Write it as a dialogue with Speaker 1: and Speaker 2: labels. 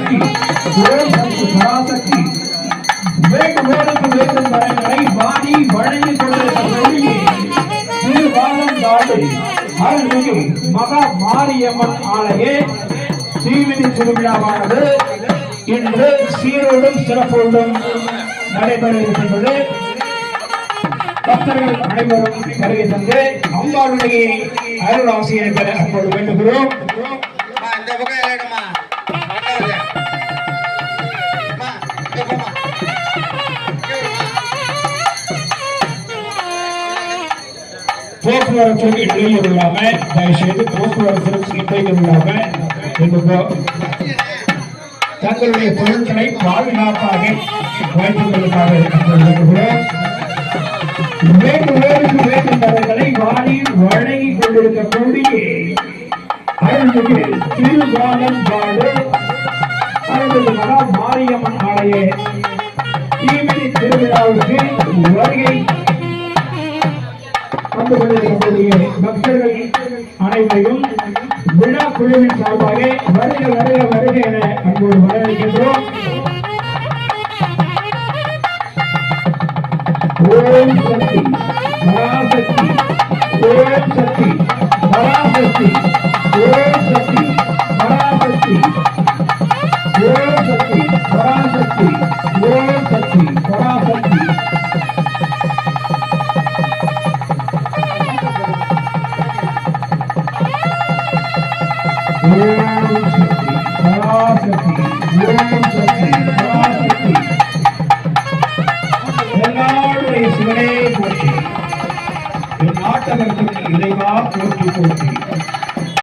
Speaker 1: சக்தி ஓம் சக்தி பராசக்தி வேண்டும் வேண்டும் வரங்களை வாடி வழங்கி கொண்டிருக்கக்கூடிய திருவாலம் தாண்டி அருள்மிகு மகா மாரியம்மன் ஆலய தீமிதி திருவிழாவானது இன்று சீரோடும் சிறப்போடும் நடைபெற இருக்கின்றது. பக்தர்கள் அனைவரும் வருகை தந்து அம்பாளுடைய அருள் ஆசிரியரை பெற அப்போது வேண்டுகிறோம். போக்குவரத்து இடையில் இல்லாம தயவுசெய்து போக்குவரத்து இடையில் இல்லாம தங்களுடைய பொருட்களை பாதுகாப்பாக வைத்துக் கொள்ளுமாறு விரும்புகிறோம். வேண்டுமென்றவர்களை வாடி வழங்கி கொண்டிருக்கக்கூடிய அருள்மிகு திருவாலம் பாடு அருள்மிகு மகா மாரியம்மன் ஆலய தீமிதி திருவிழாவுக்கு வருகை வந்து கொண்டிருக்கக்கூடிய பக்தர்கள் அனைவரையும் விழா குழுவின் சார்பாக வருக வருக வருக என அன்போடு வரவேற்கின்றோம். ஓம் சக்தி பராசக்தி ஓம் சக்தி பராசக்தி ஓம் சக்தி பராசக்தி ஓம் சக்தி பராசக்தி ஓம் சக்தி பராசக்தி சிவனே போற்றி, என் நாட்டவர்களுக்கு இறைவா போற்றி போற்றி.